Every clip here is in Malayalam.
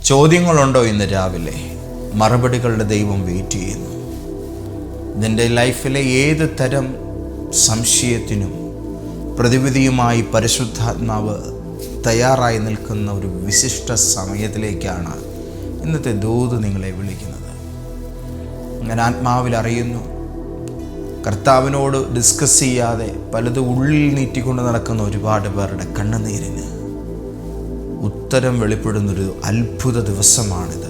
ചോദ്യങ്ങളുണ്ടോ ഇന്ന് രാവിലെ? മറുപടികളുടെ ദൈവം വെയിറ്റ് ചെയ്യുന്നു. നിൻ്റെ ലൈഫിലെ ഏത് തരം സംശയത്തിനും പ്രതിവിധിയുമായി പരിശുദ്ധാത്മാവ് തയ്യാറായി നിൽക്കുന്ന ഒരു വിശിഷ്ട സമയത്തിലേക്കാണ് ഇന്നത്തെ ദൂത് നിങ്ങളെ വിളിക്കുന്നത്. ഞാൻ ആത്മാവിൽ അറിയുന്നു, കർത്താവിനോട് ഡിസ്കസ് ചെയ്യാതെ പലതും ഉള്ളിൽ നീട്ടിക്കൊണ്ട് നടക്കുന്ന ഒരുപാട് പേരുടെ കണ്ണുനീരിന് ഉത്തരം വെളിപ്പെടുന്നൊരു അത്ഭുത ദിവസമാണിത്.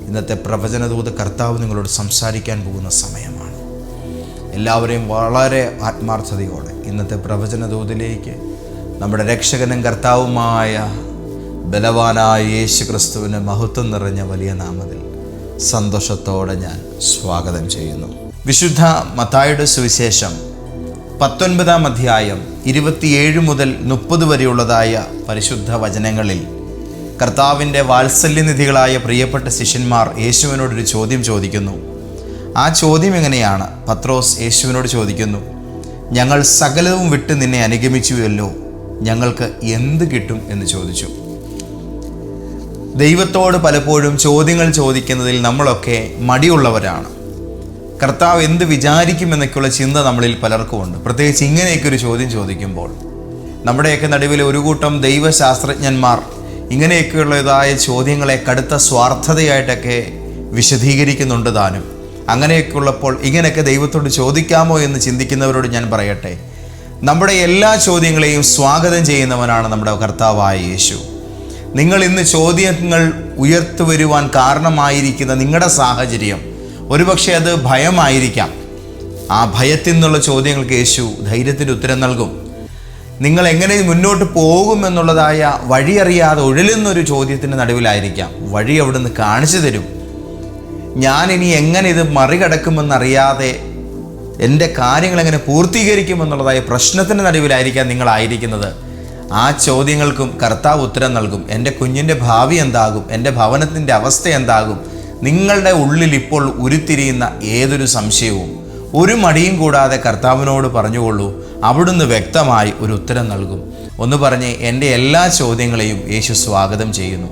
ഇന്നത്തെ പ്രവചനദൂത് കർത്താവ് നിങ്ങളോട് സംസാരിക്കാൻ പോകുന്ന സമയമാണ്. എല്ലാവരെയും വളരെ ആത്മാർത്ഥതയോടെ ഇന്നത്തെ പ്രവചനദൂതിലേക്ക് നമ്മുടെ രക്ഷകനും കർത്താവുമായ ബലവാനായ യേശു ക്രിസ്തുവിന് മഹത്വം നിറഞ്ഞ വലിയ നാമത്തിൽ സന്തോഷത്തോടെ ഞാൻ സ്വാഗതം ചെയ്യുന്നു. വിശുദ്ധ മത്തായിയുടെ സുവിശേഷം 19 അധ്യായം 27 മുതൽ 30 വരെയുള്ളതായ പരിശുദ്ധ വചനങ്ങളിൽ കർത്താവിൻ്റെ വാത്സല്യനിധികളായ പ്രിയപ്പെട്ട ശിഷ്യന്മാർ യേശുവിനോടൊരു ചോദ്യം ചോദിക്കുന്നു. ആ ചോദ്യം എങ്ങനെയാണ്? പത്രോസ് യേശുവിനോട് ചോദിക്കുന്നു, ഞങ്ങൾ സകലവും വിട്ട് നിന്നെ അനുഗമിച്ചുവല്ലോ, ഞങ്ങൾക്ക് എന്ത് കിട്ടും എന്ന് ചോദിച്ചു. ദൈവത്തോട് പലപ്പോഴും ചോദ്യങ്ങൾ ചോദിക്കുന്നതിൽ നമ്മളൊക്കെ മടിയുള്ളവരാണ്. കർത്താവ് എന്ത് വിചാരിക്കുമെന്നൊക്കെയുള്ള ചിന്ത നമ്മളിൽ പലർക്കുമുണ്ട്. പ്രത്യേകിച്ച് ഇങ്ങനെയൊക്കെ ഒരു ചോദ്യം ചോദിക്കുമ്പോൾ നമ്മുടെയൊക്കെ നടുവിലെ ഒരു കൂട്ടം ദൈവശാസ്ത്രജ്ഞന്മാർ ഇങ്ങനെയൊക്കെയുള്ളതായ ചോദ്യങ്ങളെ കടുത്ത സ്വാർത്ഥതയായിട്ടൊക്കെ വിശദീകരിക്കുന്നുണ്ട് താനും. അങ്ങനെയൊക്കെയുള്ളപ്പോൾ ഇങ്ങനെയൊക്കെ ദൈവത്തോട് ചോദിക്കാമോ എന്ന് ചിന്തിക്കുന്നവരോട് ഞാൻ പറയട്ടെ, നമ്മുടെ എല്ലാ ചോദ്യങ്ങളെയും സ്വാഗതം ചെയ്യുന്നവനാണ് നമ്മുടെ കർത്താവായ യേശു. നിങ്ങൾ ഇന്ന് ചോദ്യങ്ങൾ ഉയർത്തുവരുവാൻ കാരണമായിരിക്കുന്ന നിങ്ങളുടെ സാഹചര്യം ഒരുപക്ഷെ അത് ഭയമായിരിക്കാം. ആ ഭയത്തിൽ നിന്നുള്ള ചോദ്യങ്ങൾക്ക് യേശു ധൈര്യത്തിൻ്റെ ഉത്തരം നൽകും. നിങ്ങൾ എങ്ങനെ മുന്നോട്ട് പോകുമെന്നുള്ളതായ വഴിയറിയാതെ ഉഴലുന്നൊരു ചോദ്യത്തിൻ്റെ നടുവിലായിരിക്കാം. വഴി അവിടുന്ന് കാണിച്ചു തരും. ഞാനിനി എങ്ങനെ ഇത് മറികടക്കുമെന്നറിയാതെ എൻ്റെ കാര്യങ്ങൾ എങ്ങനെ പൂർത്തീകരിക്കുമെന്നുള്ളതായ പ്രശ്നത്തിൻ്റെ നടുവിലായിരിക്കാം നിങ്ങളായിരിക്കുന്നത്. ആ ചോദ്യങ്ങൾക്കും കർത്താവ് ഉത്തരം നൽകും. എൻ്റെ കുഞ്ഞിൻ്റെ ഭാവി എന്താകും? എൻ്റെ ഭവനത്തിൻ്റെ അവസ്ഥ എന്താകും? നിങ്ങളുടെ ഉള്ളിൽ ഇപ്പോൾ ഉരുത്തിരിയുന്ന ഏതൊരു സംശയവും ഒരു മടിയും കൂടാതെ കർത്താവിനോട് പറഞ്ഞുകൊള്ളൂ. അവിടുന്ന് വ്യക്തമായി ഒരു ഉത്തരം നൽകും. ഒന്ന് പറഞ്ഞ്, എൻ്റെ എല്ലാ ചോദ്യങ്ങളെയും യേശു സ്വാഗതം ചെയ്യുന്നു.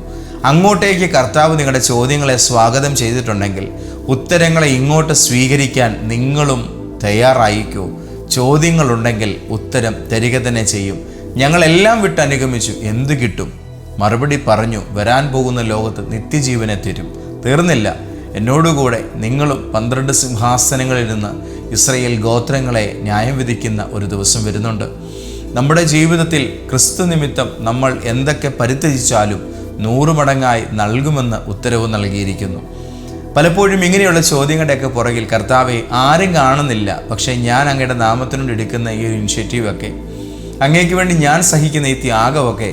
അങ്ങോട്ടേക്ക് കർത്താവ് നിങ്ങളുടെ ചോദ്യങ്ങളെ സ്വാഗതം ചെയ്തിട്ടുണ്ടെങ്കിൽ ഉത്തരങ്ങളെ ഇങ്ങോട്ട് സ്വീകരിക്കാൻ നിങ്ങളും തയ്യാറായിക്കോ. ചോദ്യങ്ങളുണ്ടെങ്കിൽ ഉത്തരം തരിക തന്നെ ചെയ്യും. ഞങ്ങളെല്ലാം വിട്ട് അനുഗമിച്ചു, എന്ത് കിട്ടും? മറുപടി പറഞ്ഞു, വരാൻ പോകുന്ന ലോകത്ത് നിത്യജീവനെ തരും. തീർന്നില്ല, എന്നോടുകൂടെ നിങ്ങളും 12 സിംഹാസനങ്ങളിൽ നിന്ന് ഇസ്രായേൽ ഗോത്രങ്ങളെ ന്യായം വിധിക്കുന്ന ഒരു ദിവസം വരുന്നുണ്ട്. നമ്മുടെ ജീവിതത്തിൽ ക്രിസ്തു നിമിത്തം നമ്മൾ എന്തൊക്കെ പരിത്യജിച്ചാലും 100 മടങ്ങായി നൽകുമെന്ന് ഉത്തരവ് നൽകിയിരിക്കുന്നു. പലപ്പോഴും ഇങ്ങനെയുള്ള ചോദ്യങ്ങളുടെയൊക്കെ പുറകിൽ കർത്താവെ ആരും കാണുന്നില്ല, പക്ഷേ ഞാൻ അങ്ങയുടെ നാമത്തിനോട് എടുക്കുന്ന ഈ ഒരു ഇനിഷ്യേറ്റീവൊക്കെ, അങ്ങേക്ക് വേണ്ടി ഞാൻ സഹിക്കുന്ന ഈ ത്യാഗമൊക്കെ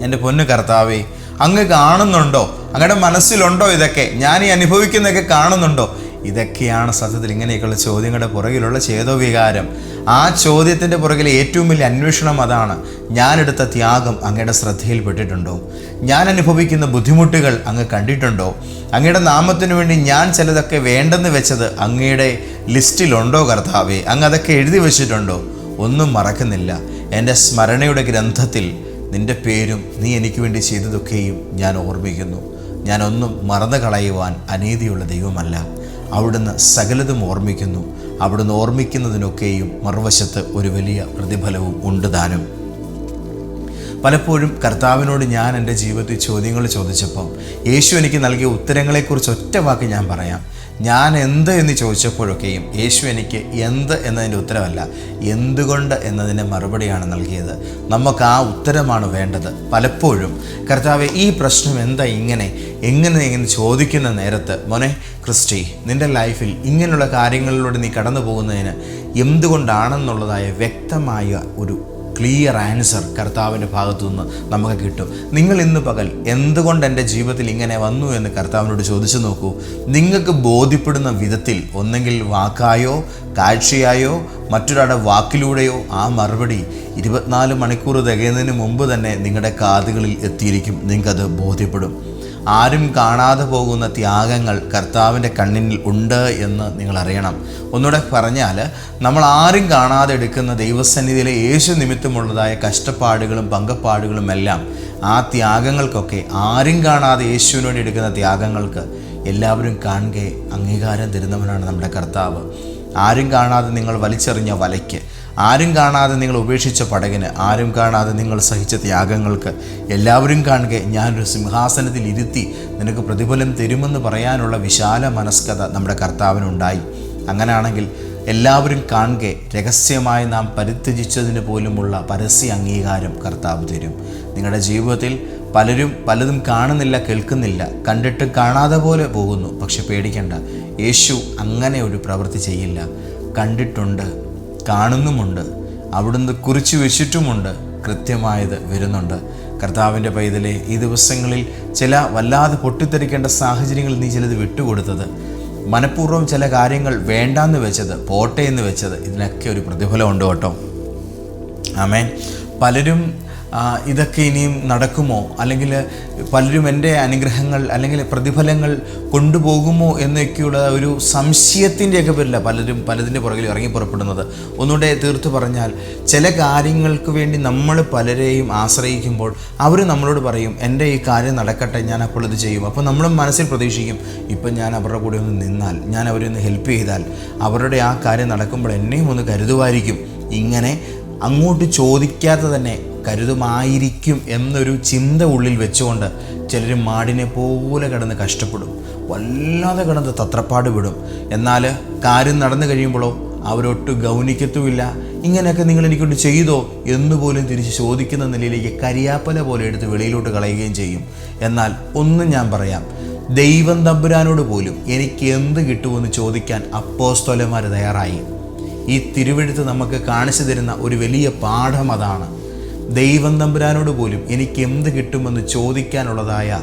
എൻ്റെ പൊന്നു കർത്താവെ അങ്ങ് കാണുന്നുണ്ടോ? അങ്ങയുടെ മനസ്സിലുണ്ടോ? ഇതൊക്കെ ഞാൻ ഈ അനുഭവിക്കുന്നതൊക്കെ കാണുന്നുണ്ടോ? ഇതൊക്കെയാണ് സത്യത്തിൽ ഇങ്ങനെയൊക്കെയുള്ള ചോദ്യങ്ങളുടെ പുറകിലുള്ള ചേതോവികാരം. ആ ചോദ്യത്തിൻ്റെ പുറകിലെ ഏറ്റവും വലിയ അന്വേഷണം അതാണ്. ഞാനെടുത്ത ത്യാഗം അങ്ങയുടെ ശ്രദ്ധയിൽപ്പെട്ടിട്ടുണ്ടോ? ഞാൻ അനുഭവിക്കുന്ന ബുദ്ധിമുട്ടുകൾ അങ്ങ് കണ്ടിട്ടുണ്ടോ? അങ്ങയുടെ നാമത്തിനു വേണ്ടി ഞാൻ ചിലതൊക്കെ വേണ്ടെന്ന് വെച്ചത് അങ്ങയുടെ ലിസ്റ്റിലുണ്ടോ കർത്താവേ? അങ്ങ് അതൊക്കെ എഴുതി വെച്ചിട്ടുണ്ടോ? ഒന്നും മറക്കുന്നില്ല. എൻ്റെ സ്മരണയുടെ ഗ്രന്ഥത്തിൽ നിൻ്റെ പേരും നീ എനിക്ക് വേണ്ടി ചെയ്തതൊക്കെയും ഞാൻ ഓർമ്മിക്കുന്നു. ഞാനൊന്നും മറന്നു കളയുവാൻ അനീതിയുള്ള ദൈവമല്ല. അവിടുന്ന് സകലതും ഓർമ്മിക്കുന്നു. അവിടുന്ന് ഓർമ്മിക്കുന്നതിനൊക്കെയും മറുവശത്ത് ഒരു വലിയ പ്രതിഫലവും ഉണ്ട് താനും. പലപ്പോഴും കർത്താവിനോട് ഞാൻ എൻ്റെ ജീവിതത്തിൽ ചോദ്യങ്ങൾ ചോദിച്ചപ്പോൾ യേശു എനിക്ക് നൽകിയ ഉത്തരങ്ങളെക്കുറിച്ച് ഒറ്റ വാക്ക് ഞാൻ പറയാം. ഞാൻ എന്ത് എന്ന് ചോദിച്ചപ്പോഴൊക്കെയും യേശു എനിക്ക് എന്ത് എന്നതിൻ്റെ ഉത്തരവല്ല, എന്തുകൊണ്ട് എന്നതിൻ്റെ മറുപടിയാണ് നൽകിയത്. നമുക്ക് ആ ഉത്തരമാണ് വേണ്ടത്. പലപ്പോഴും കർത്താവെ ഈ പ്രശ്നം എന്താ എങ്ങനെ ചോദിക്കുന്ന നേരത്ത്, മോനെ ക്രിസ്റ്റി, നിൻ്റെ ലൈഫിൽ ഇങ്ങനെയുള്ള കാര്യങ്ങളിലൂടെ നീ കടന്നു പോകുന്നതിന് എന്തുകൊണ്ടാണെന്നുള്ളതായ വ്യക്തമായ ഒരു ക്ലിയർ ആൻസർ കർത്താവിൻ്റെ ഭാഗത്തുനിന്ന് നമുക്ക് കിട്ടും. നിങ്ങൾ ഇന്ന് പകൽ എന്തുകൊണ്ട് എൻ്റെ ജീവിതത്തിൽ ഇങ്ങനെ വന്നു എന്ന് കർത്താവിനോട് ചോദിച്ചു നോക്കൂ. നിങ്ങൾക്ക് ബോധ്യപ്പെടുന്ന വിധത്തിൽ ഒന്നെങ്കിൽ വാക്കായോ കാഴ്ചയായോ മറ്റൊരാളുടെ വാക്കിലൂടെയോ ആ മറുപടി 24 മണിക്കൂർ തികയുന്നതിന് മുമ്പ് തന്നെ നിങ്ങളുടെ കാതുകളിൽ എത്തിയിരിക്കും. നിങ്ങൾക്കത് ബോധ്യപ്പെടും. ആരും കാണാതെ പോകുന്ന ത്യാഗങ്ങൾ കർത്താവിൻ്റെ കണ്ണിൽ ഉണ്ട് എന്ന് നിങ്ങൾ അറിയണം. ഒന്നുകൂടെ പറഞ്ഞാൽ, നമ്മൾ ആരും കാണാതെ എടുക്കുന്ന ദൈവസന്നിധിയിലെ യേശു നിമിത്തമുള്ളതായ കഷ്ടപ്പാടുകളും പങ്കപ്പാടുകളും എല്ലാം, ആ ത്യാഗങ്ങൾക്കൊക്കെ, ആരും കാണാതെ യേശുവിന് വേണ്ടി എടുക്കുന്ന ത്യാഗങ്ങൾക്ക് എല്ലാവരും കാണുക അംഗീകാരം തരുന്നവനാണ് നമ്മുടെ കർത്താവ്. ആരും കാണാതെ നിങ്ങൾ വലിച്ചെറിഞ്ഞ വലയ്ക്ക്, ആരും കാണാതെ നിങ്ങൾ ഉപേക്ഷിച്ച പടകിന്, ആരും കാണാതെ നിങ്ങൾ സഹിച്ച ത്യാഗങ്ങൾക്ക് എല്ലാവരും കാണുക ഞാനൊരു സിംഹാസനത്തിൽ ഇരുത്തി നിനക്ക് പ്രതിഫലം തരുമെന്ന് പറയാനുള്ള വിശാല മനസ്കത നമ്മുടെ കർത്താവിനുണ്ടായി. അങ്ങനെയാണെങ്കിൽ എല്ലാവരും കാണുക രഹസ്യമായി നാം പരിത്യജിച്ചതിന് പോലുമുള്ള പരസ്യ അംഗീകാരം കർത്താവ് തരും. നിങ്ങളുടെ ജീവിതത്തിൽ പലരും പലതും കാണുന്നില്ല, കേൾക്കുന്നില്ല, കണ്ടിട്ട് കാണാതെ പോലെ പോകുന്നു. പക്ഷെ പേടിക്കേണ്ട, യേശു അങ്ങനെ ഒരു പ്രവൃത്തി ചെയ്യില്ല. കണ്ടിട്ടുണ്ട്, കാണുന്നുമുണ്ട്, അവിടുന്ന് കുറിച്ച് വെച്ചിട്ടുമുണ്ട്, കൃത്യമായത് വരുന്നുണ്ട്. കർത്താവിൻ്റെ പൈതലെ, ഈ ദിവസങ്ങളിൽ ചില വല്ലാതെ പൊട്ടിത്തെറിക്കേണ്ട സാഹചര്യങ്ങളിൽ നീ ചിലത് വിട്ടുകൊടുത്തത്, മനഃപൂർവ്വം ചില കാര്യങ്ങൾ വേണ്ടാന്ന് വെച്ചത്, പോട്ടെ എന്ന് വെച്ചത്, ഇതിനൊക്കെ ഒരു പ്രതിഫലമുണ്ട് കേട്ടോ. ആമേൻ. പലരും ഇതൊക്കെ ഇനിയും നടക്കുമോ, അല്ലെങ്കിൽ പലരും എൻ്റെ അനുഗ്രഹങ്ങൾ അല്ലെങ്കിൽ പ്രതിഫലങ്ങൾ കൊണ്ടുപോകുമോ എന്നൊക്കെയുള്ള ഒരു സംശയത്തിൻ്റെയൊക്കെ പേരില്ല പലരും പലതിൻ്റെ പുറകിൽ ഇറങ്ങി പുറപ്പെടുന്നത്. ഒന്നുകൂടെ തീർത്ത് പറഞ്ഞാൽ, ചില കാര്യങ്ങൾക്ക് വേണ്ടി നമ്മൾ പലരെയും ആശ്രയിക്കുമ്പോൾ അവർ നമ്മളോട് പറയും, എൻ്റെ ഈ കാര്യം നടക്കട്ടെ, ഞാൻ അപ്പോൾ ഇത് ചെയ്യും. അപ്പോൾ നമ്മൾ മനസ്സിൽ പ്രതീക്ഷിക്കും, ഇപ്പം ഞാൻ അവരുടെ കൂടെ ഒന്ന് നിന്നാൽ, ഞാൻ അവരെ ഒന്ന് ഹെൽപ്പ് ചെയ്താൽ, അവരുടെ ആ കാര്യം നടക്കുമ്പോൾ എന്നെയും ഒന്ന് കരുതുമായിരിക്കും. ഇങ്ങനെ അങ്ങോട്ട് ചോദിക്കാതെ തന്നെ കരുതുമായിരിക്കും എന്നൊരു ചിന്ത ഉള്ളിൽ വെച്ചുകൊണ്ട് ചിലർ മാടിനെ പോലെ കിടന്ന് കഷ്ടപ്പെടും, വല്ലാതെ കിടന്ന് തത്രപ്പാട് വിടും. എന്നാൽ കാര്യം നടന്നു കഴിയുമ്പോഴോ അവരൊട്ട് ഗൗനിക്കത്തുമില്ല. ഇങ്ങനെയൊക്കെ നിങ്ങൾ എനിക്കൊണ്ട് ചെയ്തോ എന്നുപോലും തിരിച്ച് ചോദിക്കുന്ന നിലയിലേക്ക് കരിയാപ്പല പോലെ എടുത്ത് വെളിയിലോട്ട് കളയുകയും ചെയ്യും. എന്നാൽ ഒന്നും ഞാൻ പറയാം, ദൈവം തമ്പുരാനോട് പോലും എനിക്ക് എന്ത് കിട്ടുമെന്ന് ചോദിക്കാൻ അപ്പോസ്തലന്മാർ തയ്യാറായി. ഈ തിരുവെഴുത്ത് നമുക്ക് കാണിച്ചു തരുന്ന ഒരു വലിയ പാഠം അതാണ്. ദൈവം തമ്പുരാനോട് പോലും എനിക്ക് എന്ത് കിട്ടുമെന്ന് ചോദിക്കാനുള്ളതായ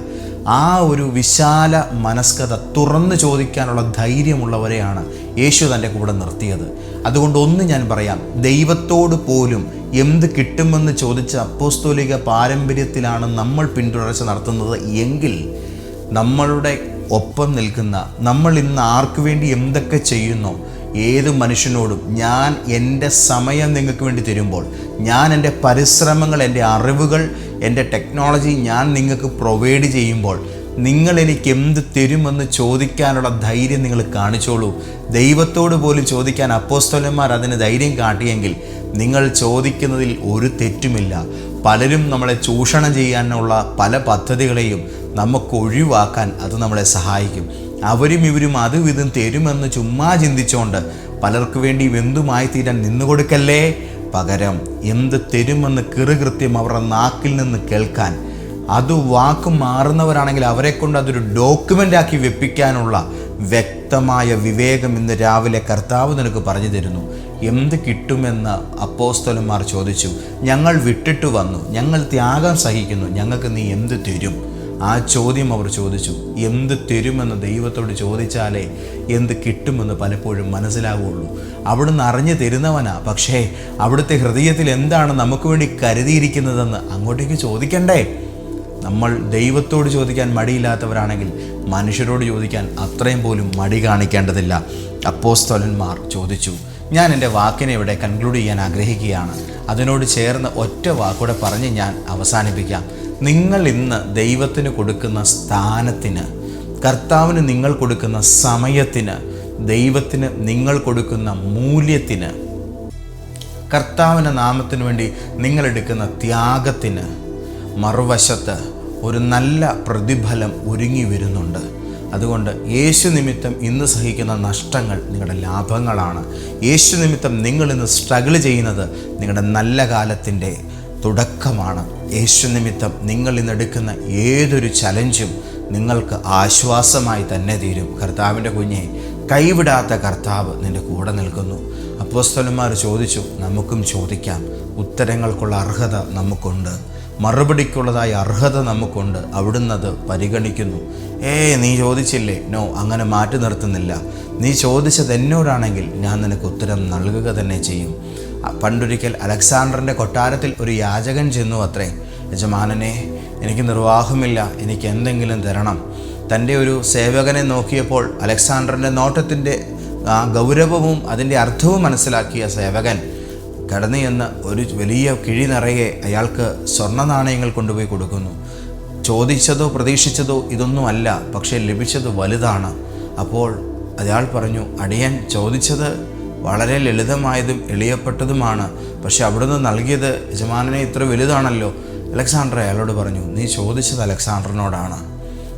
ആ ഒരു വിശാല മനസ്കത, തുറന്ന് ചോദിക്കാനുള്ള ധൈര്യമുള്ളവരെയാണ് യേശു തൻ്റെ കൂടെ നിർത്തിയത്. അതുകൊണ്ട് ഒന്ന് ഞാൻ പറയാം, ദൈവത്തോട് പോലും എന്ത് കിട്ടുമെന്ന് ചോദിച്ച അപ്പോസ്തോലിക പാരമ്പര്യത്തിലാണ് നമ്മൾ പിന്തുടർച്ച നടത്തുന്നത് എങ്കിൽ, നമ്മളുടെ ഒപ്പം നിൽക്കുന്ന, നമ്മൾ ഇന്ന് ആർക്കു വേണ്ടി എന്തൊക്കെ ചെയ്യുന്നോ, ഏത് മനുഷ്യനോടും ഞാൻ എൻ്റെ സമയം നിങ്ങൾക്ക് വേണ്ടി തരുമ്പോൾ, ഞാൻ എൻ്റെ പരിശ്രമങ്ങൾ, എൻ്റെ അറിവുകൾ, എൻ്റെ ടെക്നോളജി ഞാൻ നിങ്ങൾക്ക് പ്രൊവൈഡ് ചെയ്യുമ്പോൾ, നിങ്ങൾ എനിക്ക് എന്ത് തരുമെന്ന് ചോദിക്കാനുള്ള ധൈര്യം നിങ്ങൾ കാണിച്ചോളൂ. ദൈവത്തോട് പോലും ചോദിക്കാൻ അപ്പോസ്തലന്മാർ അതിന് ധൈര്യം കാട്ടിയെങ്കിൽ നിങ്ങൾ ചോദിക്കുന്നതിൽ ഒരു തെറ്റുമില്ല. പലരും നമ്മളെ ചൂഷണം ചെയ്യാനുള്ള പല പദ്ധതികളെയും നമുക്ക് ഒഴിവാക്കാൻ അത് നമ്മളെ സഹായിക്കും. അവരും ഇവരും അതും ഇതും തരുമെന്ന് ചുമ്മാ ചിന്തിച്ചുകൊണ്ട് പലർക്ക് വേണ്ടി എന്തുമായി തീരാൻ നിന്നുകൊടുക്കല്ലേ. പകരം എന്ത് തരുമെന്ന് കൃത്യം അവരുടെ നാക്കിൽ നിന്ന് കേൾക്കാൻ, അത് വാക്ക് മാറുന്നവരാണെങ്കിൽ അവരെ കൊണ്ട് അതൊരു ഡോക്യുമെൻ്റാക്കി വെപ്പിക്കാനുള്ള വ്യക്തമായ വിവേകം ഇന്ന് രാവിലെ കർത്താവ് നിനക്ക് പറഞ്ഞു തരുന്നു. എന്ത് കിട്ടുമെന്ന് അപ്പോസ്തലന്മാർ ചോദിച്ചു. ഞങ്ങൾ വിട്ടിട്ട് വന്നു, ഞങ്ങൾ ത്യാഗം സഹിക്കുന്നു, ഞങ്ങൾക്ക് നീ എന്ത് തരും? ആ ചോദ്യം അവർ ചോദിച്ചു. എന്ത് തരുമെന്ന് ദൈവത്തോട് ചോദിച്ചാലേ എന്ത് കിട്ടുമെന്ന് പലപ്പോഴും മനസ്സിലാവുള്ളൂ. അവിടുന്ന് അറിഞ്ഞു തരുന്നവനാ, പക്ഷേ അവിടുത്തെ ഹൃദയത്തിൽ എന്താണ് നമുക്ക് വേണ്ടി കരുതിയിരിക്കുന്നതെന്ന് അങ്ങോട്ടേക്ക് ചോദിക്കണ്ടേ? നമ്മൾ ദൈവത്തോട് ചോദിക്കാൻ മടിയില്ലാത്തവരാണെങ്കിൽ മനുഷ്യരോട് ചോദിക്കാൻ അത്രയും പോലും മടി കാണിക്കേണ്ടതില്ല. അപ്പോസ്തലന്മാർ ചോദിച്ചു. ഞാൻ എൻ്റെ വാക്കിനെ ഇവിടെ കൺക്ലൂഡ് ചെയ്യാൻ ആഗ്രഹിക്കുകയാണ്. അതിനോട് ചേർന്ന് ഒറ്റ വാക്കൂടെ പറഞ്ഞ് ഞാൻ അവസാനിപ്പിക്കാം. നിങ്ങൾ ഇന്ന് ദൈവത്തിന് കൊടുക്കുന്ന സ്ഥാനത്തിന്, കർത്താവിന് നിങ്ങൾ കൊടുക്കുന്ന സമയത്തിന്, ദൈവത്തിന് നിങ്ങൾ കൊടുക്കുന്ന മൂല്യത്തിന്, കർത്താവിൻ്റെ നാമത്തിന് വേണ്ടി നിങ്ങളെടുക്കുന്ന ത്യാഗത്തിന് മറുവശത്ത് ഒരു നല്ല പ്രതിഫലം ഒരുങ്ങി വരുന്നുണ്ട്. അതുകൊണ്ട് യേശു നിമിത്തം ഇന്ന് സഹിക്കുന്ന നഷ്ടങ്ങൾ നിങ്ങളുടെ ലാഭങ്ങളാണ്. യേശു നിമിത്തം നിങ്ങൾ ഇന്ന് സ്ട്രഗിൾ ചെയ്യുന്നത് നിങ്ങളുടെ നല്ല കാലത്തിൻ്റെ തുടക്കമാണ്. യേശു നിമിത്തം നിങ്ങൾ ഇന്നെടുക്കുന്ന ഏതൊരു ചലഞ്ചും നിങ്ങൾക്ക് ആശ്വാസമായി തന്നെ തീരും. കർത്താവിൻ്റെ കുഞ്ഞെ, കൈവിടാത്ത കർത്താവ് നിൻ്റെ കൂടെ നിൽക്കുന്നു. അപ്പോസ്തലന്മാർ ചോദിച്ചു, നമുക്കും ചോദിക്കാം. ഉത്തരങ്ങൾക്കുള്ള അർഹത നമുക്കുണ്ട്, മറുപടിക്കുള്ളതായ അർഹത നമുക്കുണ്ട്. അവിടുന്ന് അത് പരിഗണിക്കുന്നു. നീ ചോദിച്ചില്ലേ? നോ, അങ്ങനെ മാറ്റി നിർത്തുന്നില്ല. നീ ചോദിച്ചത് എന്നോടാണെങ്കിൽ ഞാൻ നിനക്ക് ഉത്തരം നൽകുക തന്നെ ചെയ്യും. പണ്ടൊരിക്കൽ അലക്സാണ്ടറിൻ്റെ കൊട്ടാരത്തിൽ ഒരു യാചകൻ ചെന്നു അത്രേ. യജമാനനെ, എനിക്ക് നിർവാഹമില്ല, എനിക്ക് എന്തെങ്കിലും തരണം. തൻ്റെ ഒരു സേവകനെ നോക്കിയപ്പോൾ അലക്സാണ്ടറിൻ്റെ നോട്ടത്തിൻ്റെ ആ ഗൗരവവും അതിൻ്റെ അർത്ഥവും മനസ്സിലാക്കിയ സേവകൻ കടന്നു ചെന്ന് ഒരു വലിയ കിഴി നിറയെ അയാൾക്ക് സ്വർണ്ണ നാണയങ്ങൾ കൊണ്ടുപോയി കൊടുക്കുന്നു. ചോദിച്ചതോ പ്രതീക്ഷിച്ചതോ ഇതൊന്നുമല്ല, പക്ഷേ ലഭിച്ചത് വലുതാണ്. അപ്പോൾ അയാൾ പറഞ്ഞു, അടിയൻ ചോദിച്ചത് വളരെ ലളിതമായതും എളിയപ്പെട്ടതുമാണ്, പക്ഷെ അവിടുന്ന് നൽകിയത് യജമാനനെ ഇത്ര വലുതാണല്ലോ. അലക്സാണ്ടർ അയാളോട് പറഞ്ഞു, നീ ചോദിച്ചത് അലക്സാണ്ടറിനോടാണ്,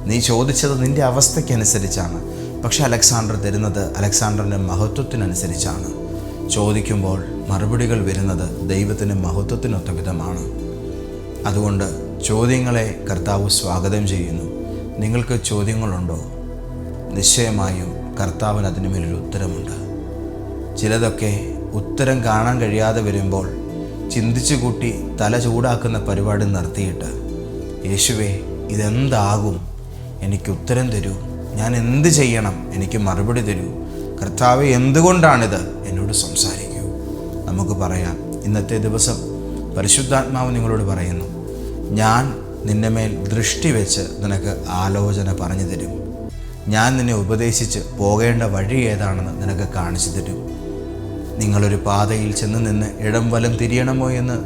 നീ ചോദിച്ചത് നിൻ്റെ അവസ്ഥയ്ക്കനുസരിച്ചാണ്, പക്ഷെ അലക്സാണ്ടർ തരുന്നത് അലക്സാണ്ടറിൻ്റെ മഹത്വത്തിനനുസരിച്ചാണ്. ചോദിക്കുമ്പോൾ മറുപടികൾ വരുന്നത് ദൈവത്തിൻ്റെ മഹത്വത്തിനൊത്ത വിധമാണ്. അതുകൊണ്ട് ചോദ്യങ്ങളെ കർത്താവ് സ്വാഗതം ചെയ്യുന്നു. നിങ്ങൾക്ക് ചോദ്യങ്ങളുണ്ടോ? നിശ്ചയമായും കർത്താവിന് അതിന് മേലൊരു ഉത്തരമുണ്ട്. ചിലതൊക്കെ ഉത്തരം കാണാൻ കഴിയാതെ വരുമ്പോൾ ചിന്തിച്ചു കൂട്ടി തല ചൂടാക്കുന്ന പരിപാടി നിർത്തിയിട്ട്, യേശുവേ ഇതെന്താകും, എനിക്ക് ഉത്തരം തരൂ, ഞാൻ എന്ത് ചെയ്യണം, എനിക്ക് മറുപടി തരൂ, കർത്താവേ എന്തുകൊണ്ടാണിത്, എന്നോട് സംസാരിക്കൂ. നമുക്ക് പറയാം, ഇന്നത്തെ ദിവസം പരിശുദ്ധാത്മാവ് നിങ്ങളോട് പറയുന്നു, ഞാൻ നിന്നെ മേൽ ദൃഷ്ടി വെച്ച് നിനക്ക് ആലോചന പറഞ്ഞു തരും. ഞാൻ നിന്നെ ഉപദേശിച്ച് പോകേണ്ട വഴി ഏതാണെന്ന് നിനക്ക് കാണിച്ചു തരും. നിങ്ങളൊരു പാതയിൽ ചെന്ന് നിന്ന് ഇടം വലം തിരിയണമോ എന്ന്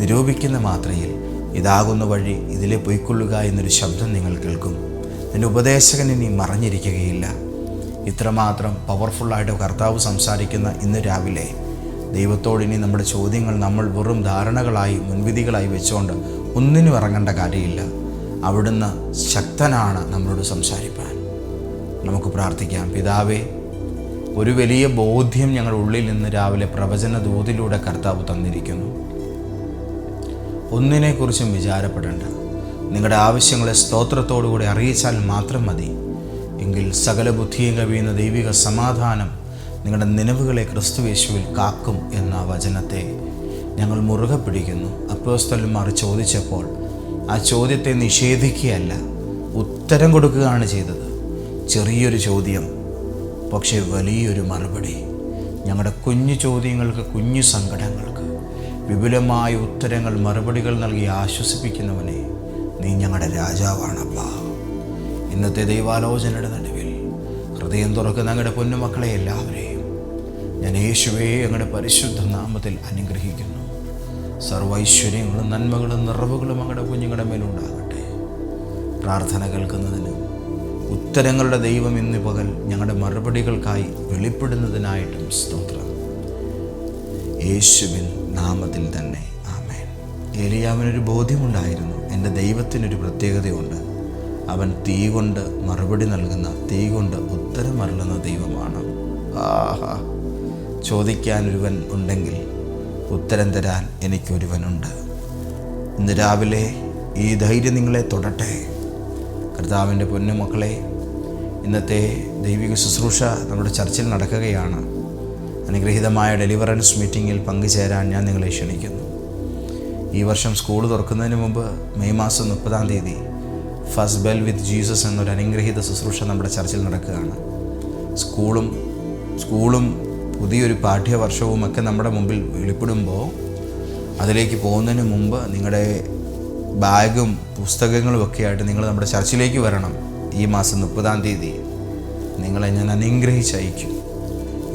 നിരൂപിക്കുന്ന മാത്രയിൽ ഇതാകുന്ന വഴി, ഇതിലെ പൊയ്ക്കൊള്ളുക എന്നൊരു ശബ്ദം നിങ്ങൾ കേൾക്കും. നിന്റെ ഉപദേശകൻ ഇനി മറഞ്ഞിരിക്കുകയില്ല. ഇത്രമാത്രം പവർഫുള്ളായിട്ട് കർത്താവ് സംസാരിക്കുന്ന ഇന്ന് രാവിലെ ദൈവത്തോടിനി നമ്മുടെ ചോദ്യങ്ങൾ നമ്മൾ വെറും ധാരണകളായി മുൻവിധികളായി വെച്ചുകൊണ്ട് ഒന്നിനും ഇറങ്ങേണ്ട കാര്യമില്ല. അവിടുന്ന് ശക്തനാണ് നമ്മളോട് സംസാരിപ്പാൻ. നമുക്ക് പ്രാർത്ഥിക്കാം. പിതാവേ, ഒരു വലിയ ബോധ്യം ഞങ്ങളുടെ ഉള്ളിൽ നിന്ന് രാവിലെ പ്രവചന ദൂതിലൂടെ കർത്താവ് തന്നിരിക്കുന്നു. ഒന്നിനെക്കുറിച്ചും വിചാരപ്പെടേണ്ട, നിങ്ങളുടെ ആവശ്യങ്ങളെ സ്തോത്രത്തോടുകൂടി അറിയിച്ചാൽ മാത്രം മതി. എങ്കിൽ സകല ബുദ്ധിയും കവിയുന്ന ദൈവിക സമാധാനം നിങ്ങളുടെ നിലവുകളെ ക്രിസ്തുയേശുവിൽ കാക്കും എന്ന വചനത്തെ ഞങ്ങൾ മുറുകെ പിടിക്കുന്നു. അപ്പോസ്തലന്മാർ ചോദിച്ചപ്പോൾ ആ ചോദ്യത്തെ നിഷേധിക്കുകയല്ല, ഉത്തരം കൊടുക്കുകയാണ് ചെയ്തത്. ചെറിയൊരു ചോദ്യം, പക്ഷേ വലിയൊരു മറുപടി. ഞങ്ങളുടെ കുഞ്ഞു ചോദ്യങ്ങൾക്ക്, കുഞ്ഞു സങ്കടങ്ങൾക്ക് വിപുലമായ ഉത്തരങ്ങൾ, മറുപടികൾ നൽകി ആശ്വസിപ്പിക്കുന്നവനെ, നീ ഞങ്ങളുടെ രാജാവാണപ്പാ. ഇന്നത്തെ ദൈവാലോചനയുടെ നടുവിൽ ഹൃദയം തുറക്കുന്ന ഞങ്ങളുടെ പൊന്നുമക്കളെ എല്ലാവരെയും ഞാൻ യേശുവേ ഞങ്ങളുടെ പരിശുദ്ധ നാമത്തിൽ അനുഗ്രഹിക്കുന്നു. സർവൈശ്വര്യങ്ങളും നന്മകളും നിറവുകളും ഞങ്ങളുടെ കുഞ്ഞുങ്ങളുടെ മേലുണ്ടാകട്ടെ. പ്രാർത്ഥന കേൾക്കുന്നതിനും ഉത്തരങ്ങളുടെ ദൈവം ഇന്ന് പകൽ ഞങ്ങളുടെ മറുപടികൾക്കായി വെളിപ്പെടുന്നതിനായിട്ടും സ്തോത്രം. യേശുവിൻ നാമത്തിൽ തന്നെ ആമേൻ. ഏലിയാവിനൊരു ബോധ്യമുണ്ടായിരുന്നു, എൻ്റെ ദൈവത്തിനൊരു പ്രത്യേകതയുണ്ട്, അവൻ തീ കൊണ്ട് മറുപടി നൽകുന്ന, തീ കൊണ്ട് ഉത്തരം അരുളുന്ന ദൈവമാണ്. ആഹാ, ചോദിക്കാനൊരുവൻ ഉണ്ടെങ്കിൽ ഉത്തരം തരാൻ എനിക്കൊരുവനുണ്ട്. ഇന്ന് രാവിലെ ഈ ധൈര്യം നിങ്ങളെ തൊടട്ടെ. കർത്താവിൻ്റെ പൊന്നുമക്കളെ, ഇന്നത്തെ ദൈവിക ശുശ്രൂഷ നമ്മുടെ ചർച്ചിൽ നടക്കുകയാണ്. അനുഗ്രഹീതമായ ഡെലിവറൻസ് മീറ്റിങ്ങിൽ പങ്കുചേരാൻ ഞാൻ നിങ്ങളെ ക്ഷണിക്കുന്നു. ഈ വർഷം സ്കൂൾ തുറക്കുന്നതിന് മുമ്പ് മെയ് മാസം 30-ാം തീയതി ഫസ്റ്റ് ബെൽ വിത്ത് ജീസസ് എന്നൊരു അനുഗ്രഹീത ശുശ്രൂഷ നമ്മുടെ ചർച്ചിൽ നടക്കുകയാണ്. സ്കൂളും പുതിയൊരു പാഠ്യവർഷവും ഒക്കെ നമ്മുടെ മുമ്പിൽ വെളിപ്പെടുമ്പോൾ അതിലേക്ക് പോകുന്നതിന് മുമ്പ് നിങ്ങളുടെ ബാഗും പുസ്തകങ്ങളും ഒക്കെ ആയിട്ട് നിങ്ങൾ നമ്മുടെ ചർച്ചിലേക്ക് വരണം. ഈ മാസം 30-ാം തീയതി നിങ്ങളെ ഞാൻ അനുഗ്രഹിച്ചയക്കും.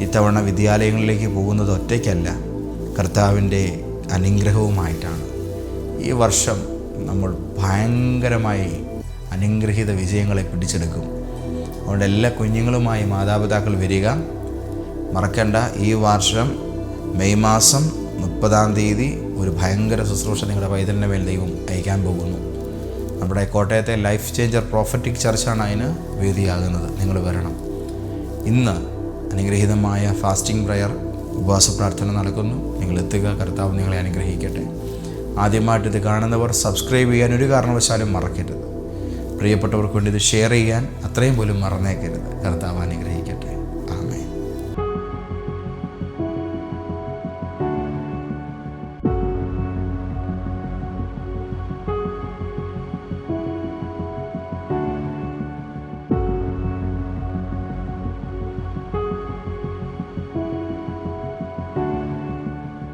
ഇത്തവണ വിദ്യാലയങ്ങളിലേക്ക് പോകുന്നത് ഒറ്റയ്ക്കല്ല, കർത്താവിൻ്റെ അനുഗ്രഹവുമായിട്ടാണ്. ഈ വർഷം നമ്മൾ ഭയങ്കരമായി അനുഗ്രഹീത വിജയങ്ങളെ പിടിച്ചെടുക്കും. അതുകൊണ്ട് എല്ലാ കുഞ്ഞുങ്ങളുമായി മാതാപിതാക്കൾ വരിക. മറക്കണ്ട, ഈ വർഷം മെയ് മാസം 30-ാം തീയതി ഒരു ഭയങ്കര ശുശ്രൂഷ നിങ്ങളുടെ പൈതലിൻ്റെ മേൽ ദൈവം അയക്കാൻ പോകുന്നു. നമ്മുടെ കോട്ടയത്തെ ലൈഫ് ചേഞ്ചർ പ്രോഫറ്റിക് ചർച്ചാണ് അതിന് വേദിയാകുന്നത്. നിങ്ങൾ വരണം. ഇന്ന് അനുഗ്രഹീതമായ ഫാസ്റ്റിംഗ് പ്രയർ, ഉപവാസ പ്രാർത്ഥന നടക്കുന്നു. നിങ്ങൾ എത്തുക. കർത്താവ് നിങ്ങളെ അനുഗ്രഹിക്കട്ടെ. ആദ്യമായിട്ട് ഇത് കാണുന്നവർ സബ്സ്ക്രൈബ് ചെയ്യാൻ ഒരു കാരണവശാലും മറക്കരുത്. പ്രിയപ്പെട്ടവർക്ക് വേണ്ടി ഇത് ഷെയർ ചെയ്യാൻ അത്രയും പോലും മറന്നേക്കരുത്. കർത്താവ് അനുഗ്രഹിക്കട്ടെ.